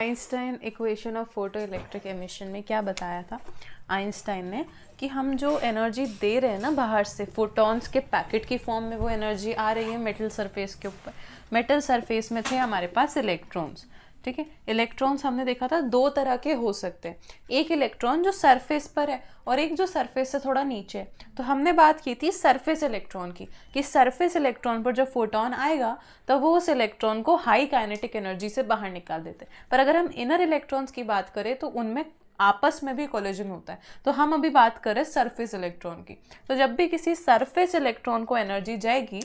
Einstein equation of photo electric emission में क्या बताया था आइंस्टाइन ने कि हम जो एनर्जी दे रहे हैं ना बाहर से फोटॉन्स के पैकेट की फॉर्म में, वो एनर्जी आ रही है मेटल सरफेस के ऊपर। मेटल सरफेस में थे हमारे पास इलेक्ट्रॉन्स, ठीक है। इलेक्ट्रॉन्स हमने देखा था दो तरह के हो सकते हैं, एक इलेक्ट्रॉन जो सरफेस पर है और एक जो सरफेस से थोड़ा नीचे है। तो हमने बात की थी सरफेस इलेक्ट्रॉन की, कि सरफेस इलेक्ट्रॉन पर जब फोटॉन आएगा तो वो उस इलेक्ट्रॉन को हाई काइनेटिक एनर्जी से बाहर निकाल देते हैं। पर अगर हम इनर इलेक्ट्रॉन्स की बात करें तो उनमें आपस में भी कोलिजन होता है। तो हम अभी बात करें सरफेस इलेक्ट्रॉन की। तो जब भी किसी सरफेस इलेक्ट्रॉन को एनर्जी जाएगी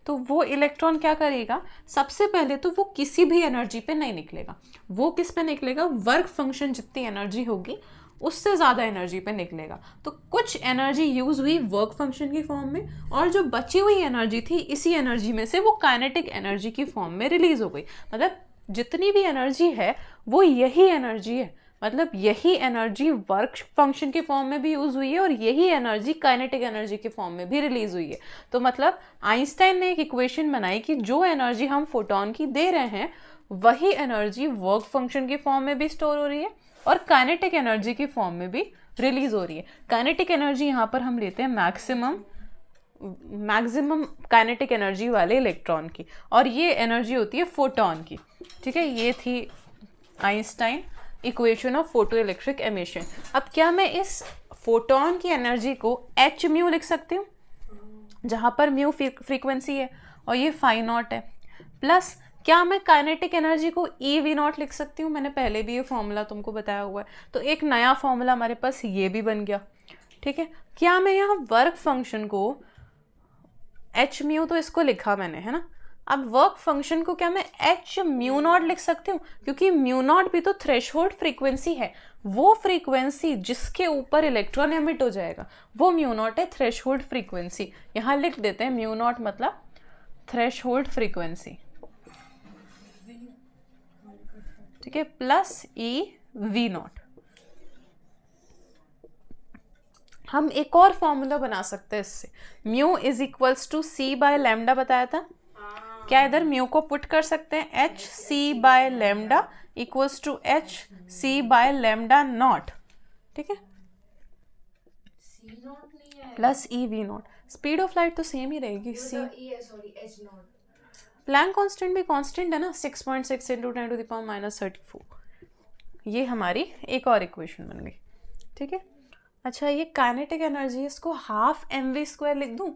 तो वो इलेक्ट्रॉन क्या करेगा, सबसे पहले तो वो किसी भी एनर्जी पे नहीं निकलेगा। वो किस पे निकलेगा, वर्क फंक्शन जितनी एनर्जी होगी उससे ज़्यादा एनर्जी पे निकलेगा। तो कुछ एनर्जी यूज हुई वर्क फंक्शन की फॉर्म में, और जो बची हुई एनर्जी थी इसी एनर्जी में से वो काइनेटिक एनर्जी की फॉर्म में रिलीज हो गई। मतलब जितनी भी एनर्जी है वो यही एनर्जी है, मतलब यही एनर्जी वर्क फंक्शन के फॉर्म में भी यूज हुई है और यही एनर्जी काइनेटिक एनर्जी के फॉर्म में भी रिलीज हुई है। तो मतलब आइंस्टाइन ने एक इक्वेशन बनाई कि जो एनर्जी हम फोटॉन की दे रहे हैं वही एनर्जी वर्क फंक्शन के फॉर्म में भी स्टोर हो रही है और काइनेटिक एनर्जी की फॉर्म में भी रिलीज हो रही है। काइनेटिक एनर्जी यहाँ पर हम लेते हैं मैक्सिमम काइनेटिक एनर्जी वाले इलेक्ट्रॉन की, और ये एनर्जी होती है फोटॉन की, ठीक है। ये थी Einstein equation of photo electric emission. अब क्या मैं इस फोटॉन की एनर्जी को एच म्यू लिख सकती हूँ, जहाँ पर म्यू फ्रीक्वेंसी है और ये फाई नॉट है, प्लस क्या मैं काइनेटिक एनर्जी को ई वी नॉट लिख सकती हूँ। मैंने पहले भी ये फॉर्मूला तुमको बताया हुआ है, तो एक नया फॉर्मूला हमारे पास ये भी बन गया, ठीक है। क्या मैं यहाँ वर्क फंक्शन को एच म्यू, तो इसको लिखा मैंने, है ना। अब वर्क फंक्शन को क्या मैं एच म्यू नॉट लिख सकती हूँ, क्योंकि म्यू नॉट भी तो थ्रेशोल्ड फ्रीक्वेंसी है। वो फ्रीक्वेंसी जिसके ऊपर इलेक्ट्रॉन एमिट हो जाएगा वो म्यू नॉट है, थ्रेशोल्ड फ्रीक्वेंसी। यहाँ लिख देते हैं म्यू नॉट मतलब थ्रेशोल्ड फ्रीक्वेंसी, ठीक है, प्लस ई वी नॉट। हम एक और फॉर्मूला बना सकते हैं इससे, mu is equals to C by lambda बताया था। क्या इधर म्यू को पुट कर सकते हैं, H C by lambda equals to H C by lambda not, ठीक है, plus E V not. Speed of light तो सेम ही रहेगी, सी प्लैंक कांस्टेंट भी कांस्टेंट है ना, 6.6 इंटू 10⁻⁻34। ये हमारी एक और इक्वेशन बन गई, ठीक है। अच्छा, ये काइनेटिक एनर्जी, इसको हाफ एम वी स्क्वायर लिख दूं,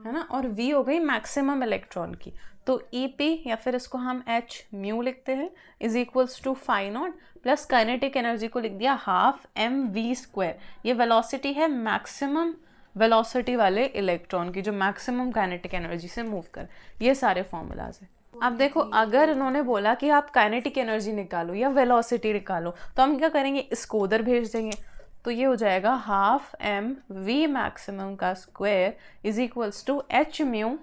है ना, और v हो गई मैक्सिमम इलेक्ट्रॉन की। तो ई पी, या फिर इसको हम एच म्यू लिखते हैं, is equals to phi not plus kinetic energy को लिख दिया हाफ एम वी स्क्वायर। ये वेलोसिटी है मैक्सिमम वेलोसिटी वाले इलेक्ट्रॉन की, जो मैक्सिमम काइनेटिक एनर्जी से मूव कर। ये सारे फॉर्मूलाज हैं। अब देखो, अगर उन्होंने बोला कि आप काइनेटिक एनर्जी निकालो या वेलोसिटी निकालो, तो हम क्या करेंगे, इसको उधर भेज देंगे। तो ये हो जाएगा हाफ एम वी मैक्सिमम का square is equals to H mu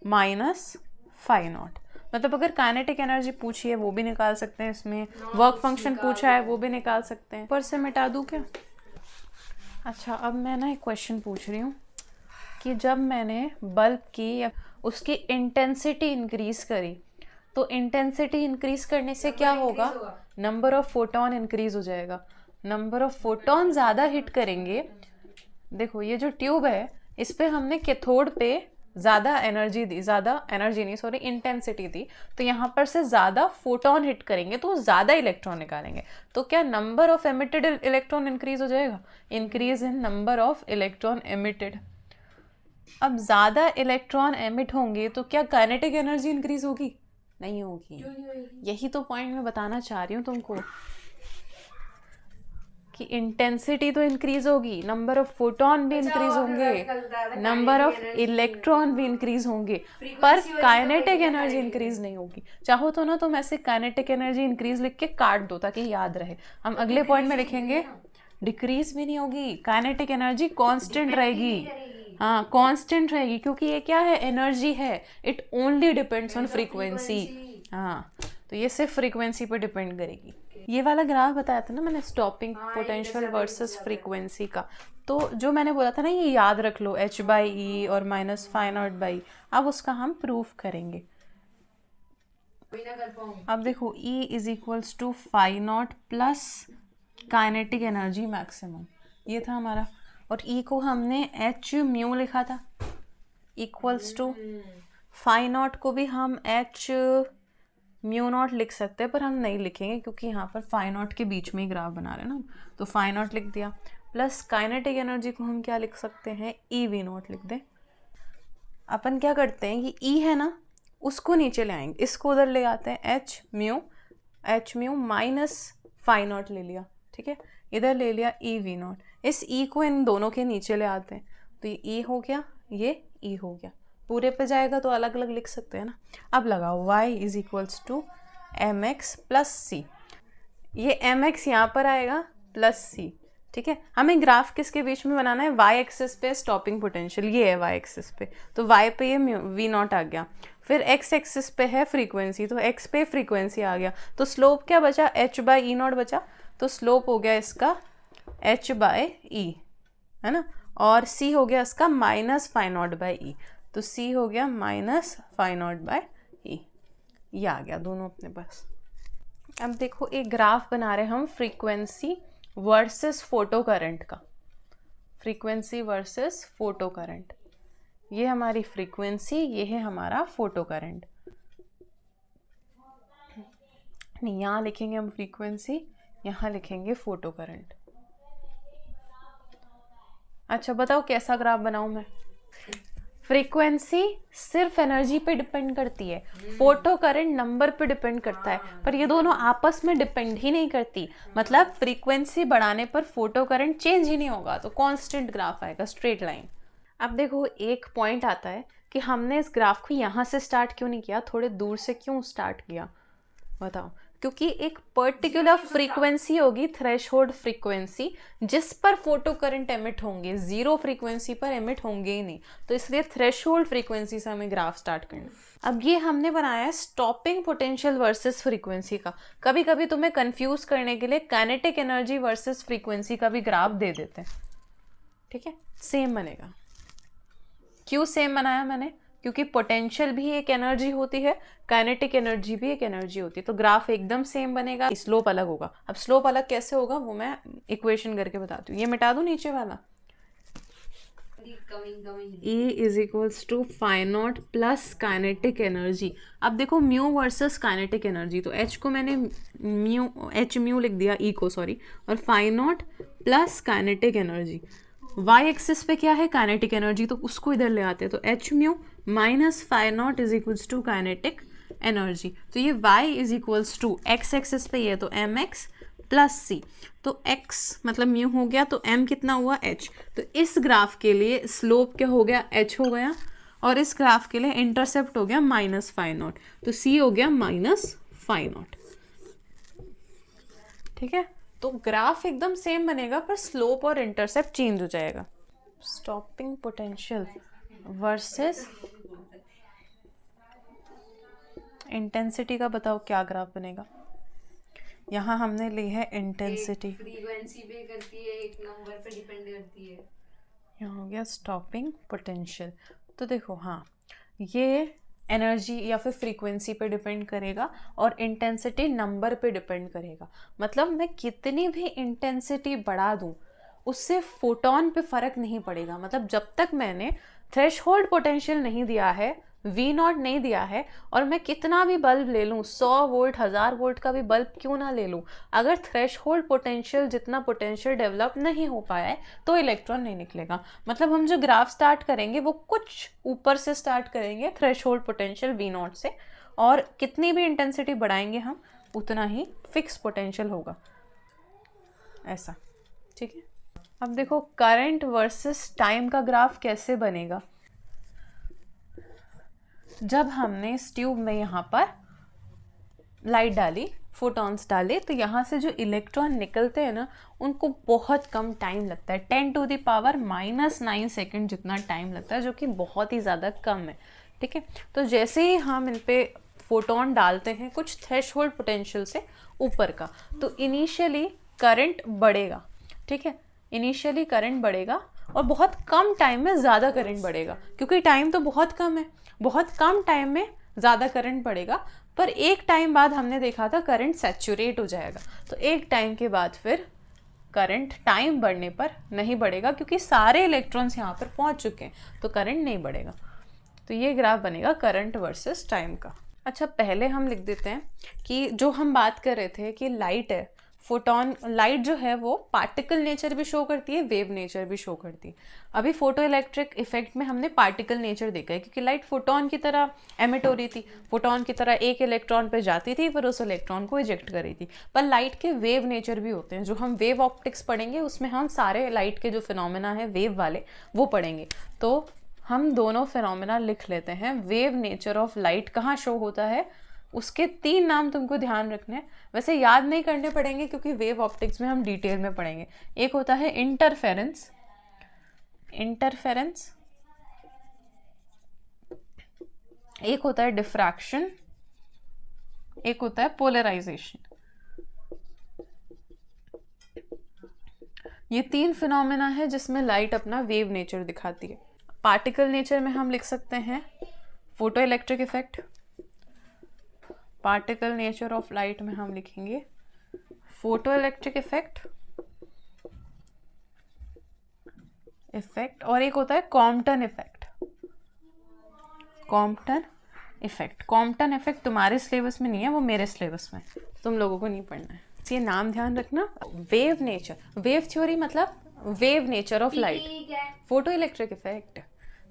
minus phi not. मतलब अगर काइनेटिक एनर्जी पूछी है वो भी निकाल सकते हैं, इसमें वर्क फंक्शन पूछा है वो भी निकाल सकते हैं। ऊपर से मिटा दूँ क्या। अच्छा, अब मैं ना एक क्वेश्चन पूछ रही हूँ कि जब मैंने बल्ब की या उसकी इंटेंसिटी इंक्रीज करी, तो इंटेंसिटी इंक्रीज करने से क्या होगा, नंबर ऑफ फोटॉन इंक्रीज हो जाएगा। नंबर ऑफ फोटॉन ज़्यादा हिट करेंगे। देखो, ये जो ट्यूब है इस पे हमने कैथोड पे ज़्यादा एनर्जी दी, ज़्यादा एनर्जी नहीं सॉरी इंटेंसिटी दी, तो यहाँ पर से ज़्यादा फोटॉन हिट करेंगे तो ज़्यादा इलेक्ट्रॉन निकालेंगे। तो क्या number of emitted electron increase हो जाएगा, increase in number of electron emitted. अब ज़्यादा इलेक्ट्रॉन एमिट होंगे तो क्या काइनेटिक एनर्जी इंक्रीज होगी, नहीं होगी। यही तो पॉइंट मैं बताना चाह रही हूँ तुमको, कि इंटेंसिटी तो इंक्रीज होगी, नंबर ऑफ फोटॉन भी इंक्रीज होंगे, नंबर ऑफ इलेक्ट्रॉन भी इंक्रीज होंगे, पर काइनेटिक एनर्जी इंक्रीज नहीं होगी। चाहो तो ना तुम ऐसे काइनेटिक एनर्जी इंक्रीज लिख के काट दो ताकि याद रहे। हम अगले पॉइंट में लिखेंगे डिक्रीज भी नहीं होगी, काइनेटिक एनर्जी कांस्टेंट रहेगी। हाँ, कांस्टेंट रहेगी, क्योंकि ये क्या है, एनर्जी है, it only depends on frequency. हाँ, तो ये सिर्फ फ्रीक्वेंसी पर डिपेंड करेगी। ये वाला ग्राफ बताया था ना मैंने, स्टॉपिंग पोटेंशियल वर्सेस फ्रीक्वेंसी का। तो जो मैंने बोला था ना, ये याद रख लो, h बाई ई और माइनस फाई नॉट बाई। अब उसका हम प्रूफ करेंगे। अब देखो E is equals to phi not plus kinetic energy maximum, ये था हमारा। और E को हमने h म्यू लिखा था इक्वल्स टू, फाई नॉट को भी हम h म्यू नॉट लिख सकते हैं, पर हम नहीं लिखेंगे क्योंकि यहाँ पर फाई नॉट के बीच में ही ग्राफ बना रहे हैं ना, तो फाई नॉट लिख दिया। प्लस काइनेटिक एनर्जी को हम क्या लिख सकते हैं, ई वी नॉट लिख दें। अपन क्या करते हैं कि ई है ना, उसको नीचे ले आएंगे, इसको उधर ले आते हैं, H mu minus phi not ले लिया, ठीक है, इधर ले लिया ई वी नॉट, इस ई को इन दोनों के नीचे ले आते हैं, तो ये ई हो गया, ये ई हो गया, पूरे पे जाएगा तो अलग अलग लिख सकते हैं ना। अब लगाओ y is equals to M X plus C, ये एम एक्स यहाँ पर आएगा प्लस सी, ठीक है। हमें ग्राफ किसके बीच में बनाना है, y एक्सिस पे स्टॉपिंग पोटेंशियल, ये है y एक्सिस पे, तो y पे ये v नॉट आ गया, फिर x एक्सिस पे है फ्रीक्वेंसी, तो x पे फ्रीक्वेंसी आ गया, तो स्लोप क्या बचा, h बाई ई नॉट बचा, तो स्लोप हो गया इसका h बाई ई, है ना, और c हो गया इसका minus phi not by E, तो c हो गया माइनस फाई नॉट बाय ई, ये आ गया दोनों अपने पास। अब देखो एक ग्राफ बना रहे हैं हम फ्रीक्वेंसी वर्सेस फोटो करंट का, फ्रीक्वेंसी वर्सेस फोटो करंट, ये हमारी फ्रीक्वेंसी, ये है हमारा फोटो करंट, नहीं यहाँ लिखेंगे हम फ्रीक्वेंसी, यहाँ लिखेंगे फोटो करंट। अच्छा बताओ कैसा ग्राफ बनाऊं मैं, फ्रीक्वेंसी सिर्फ एनर्जी पे डिपेंड करती है, फोटो करंट नंबर पे डिपेंड करता है, पर ये दोनों आपस में डिपेंड ही नहीं करती, मतलब फ्रीक्वेंसी बढ़ाने पर फोटो करंट चेंज ही नहीं होगा, तो कांस्टेंट ग्राफ आएगा, स्ट्रेट लाइन। अब देखो एक पॉइंट आता है कि हमने इस ग्राफ को यहाँ से स्टार्ट क्यों नहीं किया, थोड़े दूर से क्यों स्टार्ट किया, बताओ, क्योंकि एक पर्टिकुलर फ्रीक्वेंसी होगी, थ्रेशहोल्ड फ्रीक्वेंसी, जिस पर फोटो करंट एमिट होंगे, जीरो फ्रीक्वेंसी पर एमिट होंगे ही नहीं, तो इसलिए थ्रेशहोल्ड फ्रीक्वेंसी से हमें ग्राफ स्टार्ट करना। अब ये हमने बनाया है स्टॉपिंग पोटेंशियल वर्सेस फ्रीक्वेंसी का, कभी कभी तुम्हें कंफ्यूज करने के लिए काइनेटिक एनर्जी वर्सेस फ्रीक्वेंसी का भी ग्राफ दे देते हैं, ठीक है, सेम बनेगा। क्यों सेम बनाया मैंने, क्योंकि पोटेंशियल भी एक एनर्जी होती है, काइनेटिक एनर्जी भी एक एनर्जी होती है, तो ग्राफ एकदम सेम बनेगा, स्लोप अलग होगा। अब स्लोप अलग कैसे होगा वो मैं इक्वेशन करके बताती हूँ, ये मिटा दूँ नीचे वाला, E is equals to phi not plus kinetic energy. अब देखो म्यू वर्सेस काइनेटिक एनर्जी, तो H को मैंने H म्यू लिख दिया, E को सॉरी, और phi not plus kinetic energy, y axis पे क्या है, काइनेटिक एनर्जी, तो उसको इधर ले आते हैं, तो h mu minus phi not is equals to kinetic energy, तो ये y is equals to x axis पे ये, तो एम एक्स प्लस सी, तो x मतलब म्यू हो गया, तो m कितना हुआ h, तो इस ग्राफ के लिए स्लोप क्या हो गया, h हो गया, और इस ग्राफ के लिए इंटरसेप्ट हो गया माइनस फाई नॉट, तो c हो गया माइनस फाई नॉट, ठीक है। तो ग्राफ एकदम सेम बनेगा पर स्लोप और इंटरसेप्ट चेंज हो जाएगा। स्टॉपिंग पोटेंशियल वर्सेस इंटेंसिटी का बताओ क्या ग्राफ बनेगा, यहाँ हमने ली है इंटेंसिटी, फ्रीक्वेंसी पे करती है, एक नंबर पे डिपेंड करती है, यहाँ हो गया स्टॉपिंग पोटेंशियल, तो देखो हाँ ये एनर्जी या फिर फ्रीक्वेंसी पे डिपेंड करेगा और इंटेंसिटी नंबर पे डिपेंड करेगा, मतलब मैं कितनी भी इंटेंसिटी बढ़ा दूँ उससे फोटोन पे फ़र्क नहीं पड़ेगा, मतलब जब तक मैंने थ्रेशहोल्ड पोटेंशियल नहीं दिया है, वी नॉट नहीं दिया है, और मैं कितना भी बल्ब ले लूँ, 100 वोल्ट 1000 वोल्ट का भी बल्ब क्यों ना ले लूँ, अगर थ्रेशहोल्ड पोटेंशियल जितना पोटेंशियल डेवलप नहीं हो पाया है तो इलेक्ट्रॉन नहीं निकलेगा। मतलब हम जो ग्राफ स्टार्ट करेंगे वो कुछ ऊपर से स्टार्ट करेंगे, थ्रेशहोल्ड पोटेंशियल वी नॉट से, और कितनी भी इंटेंसिटी बढ़ाएंगे हम उतना ही फिक्स पोटेंशियल होगा, ऐसा, ठीक है। अब देखो करंट वर्सेस टाइम का ग्राफ कैसे बनेगा, जब हमने इस ट्यूब में यहाँ पर लाइट डाली, फोटॉन्स डाले, तो यहाँ से जो इलेक्ट्रॉन निकलते हैं ना उनको बहुत कम टाइम लगता है, 10⁻⁻⁹ सेकेंड जितना टाइम लगता है, जो कि बहुत ही ज़्यादा कम है, ठीक है। तो जैसे ही हम इन पे फोटोन डालते हैं कुछ थ्रेशहोल्ड पोटेंशियल से ऊपर का, तो इनिशियली करंट बढ़ेगा, ठीक है, इनिशियली करंट बढ़ेगा और बहुत कम टाइम में ज़्यादा करंट बढ़ेगा, क्योंकि टाइम तो बहुत कम है, बहुत कम टाइम में ज़्यादा करंट बढ़ेगा, पर एक टाइम बाद हमने देखा था करंट सैचुरेट हो जाएगा, तो एक टाइम के बाद फिर करंट टाइम बढ़ने पर नहीं बढ़ेगा क्योंकि सारे इलेक्ट्रॉन्स यहाँ पर पहुँच चुके हैं, तो करंट नहीं बढ़ेगा। तो ये ग्राफ बनेगा करंट वर्सेस टाइम का। अच्छा, पहले हम लिख देते हैं कि जो हम बात कर रहे थे कि लाइट है, फोटोन, लाइट जो है वो पार्टिकल नेचर भी शो करती है, वेव नेचर भी शो करती है। अभी फोटो इलेक्ट्रिक इफेक्ट में हमने पार्टिकल नेचर देखा है क्योंकि लाइट फोटोन की तरह एमिट हो रही थी, फोटोन की तरह एक इलेक्ट्रॉन पे जाती थी फिर उस इलेक्ट्रॉन को इजेक्ट कर रही थी। पर लाइट के वेव नेचर भी होते हैं, जो हम वेव ऑप्टिक्स पढ़ेंगे उसमें हम सारे लाइट के जो फिनोमेना है वेव वाले वो पढ़ेंगे। तो हम दोनों फिनोमेना लिख लेते हैं। वेव नेचर ऑफ लाइट कहाँ शो होता है, उसके 3 नाम तुमको ध्यान रखने हैं, वैसे याद नहीं करने पड़ेंगे क्योंकि वेव ऑप्टिक्स में हम डिटेल में पढ़ेंगे। एक होता है इंटरफेरेंस, इंटरफेरेंस, एक होता है डिफ्रैक्शन, एक होता है पोलराइजेशन। ये 3 फिनोमेना है जिसमें लाइट अपना वेव नेचर दिखाती है। पार्टिकल नेचर में हम लिख सकते हैं photo electric effect, particle nature of light में हम लिखेंगे फोटो इलेक्ट्रिक इफेक्ट, और एक होता है Compton effect, Compton effect. Compton effect तुम्हारे सिलेबस में नहीं है, वो मेरे सिलेबस में, तुम लोगों को नहीं पढ़ना है। ये नाम ध्यान रखना। वेव नेचर, वेव थ्योरी मतलब wave nature of light, photo electric effect.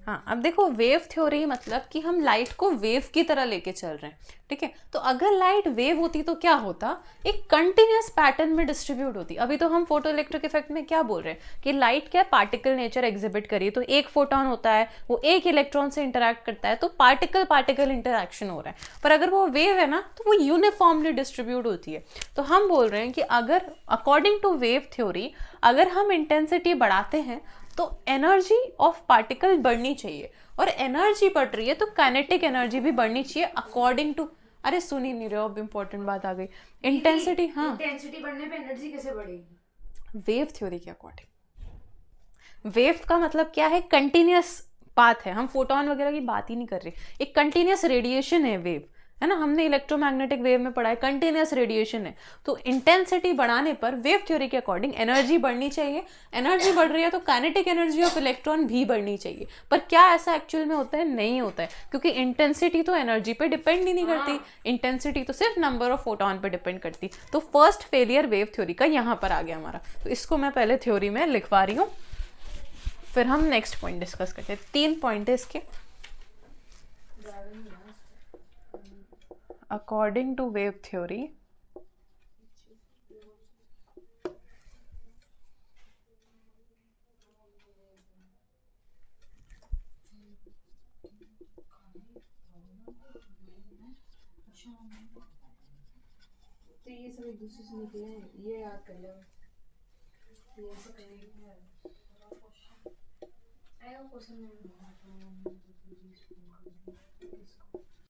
हाँ, अब देखो वेव थ्योरी मतलब कि हम लाइट को वेव की तरह लेके चल रहे हैं, ठीक है। तो अगर लाइट वेव होती तो क्या होता, एक कंटिन्यूस पैटर्न में डिस्ट्रीब्यूट होती। अभी तो हम फोटो इलेक्ट्रिक इफेक्ट में क्या बोल रहे हैं कि लाइट क्या पार्टिकल नेचर एग्जिबिट करिए, तो एक फोटोन होता है वो एक इलेक्ट्रॉन से इंटरैक्ट करता है, तो पार्टिकल पार्टिकल इंटरैक्शन हो रहा है। पर अगर वो वेव है ना तो वो यूनिफॉर्मली डिस्ट्रीब्यूट होती है। तो हम बोल रहे हैं कि अगर अकॉर्डिंग टू वेव थ्योरी अगर हम इंटेंसिटी बढ़ाते हैं तो एनर्जी ऑफ पार्टिकल बढ़नी चाहिए, और एनर्जी बढ़ रही है तो काइनेटिक एनर्जी भी बढ़नी चाहिए अकॉर्डिंग टू, अरे सुन ही नहीं रहे हो, अब इंपॉर्टेंट बात आ गई। इंटेंसिटी, हाँ, इंटेंसिटी बढ़ने पे एनर्जी कैसे बढ़ेगी? वेव थ्योरी के अकॉर्डिंग। वेव का मतलब क्या है, कंटिन्यूस पाथ है, हम फोटोन वगैरह की बात ही नहीं कर रहे, एक कंटिन्यूस रेडिएशन है वेव, है ना, हमने इलेक्ट्रोमैग्नेटिक वेव में पढ़ा है कंटिन्यूस रेडिएशन है। तो इंटेंसिटी बढ़ाने पर वेव थ्योरी के अकॉर्डिंग एनर्जी बढ़नी चाहिए, एनर्जी बढ़ रही है तो काइनेटिक एनर्जी ऑफ इलेक्ट्रॉन भी बढ़नी चाहिए। पर क्या ऐसा एक्चुअल में होता है, नहीं होता है, क्योंकि इंटेंसिटी तो एनर्जी पे डिपेंड ही नहीं करती, इंटेंसिटी तो सिर्फ नंबर ऑफ फोटोन पे डिपेंड करती। तो फर्स्ट फेलियर वेव थ्योरी का यहाँ पर आ गया हमारा, तो इसको मैं पहले थ्योरी में लिखवा रही हूँ, फिर हम नेक्स्ट पॉइंट डिस्कस करते हैं। 3 पॉइंट है इसके। According to wave theory, तो ये सब एक दूसरे से निकले हैं, ये याद कर लो। ये ऐसे करेंगे आएगा क्वेश्चन में।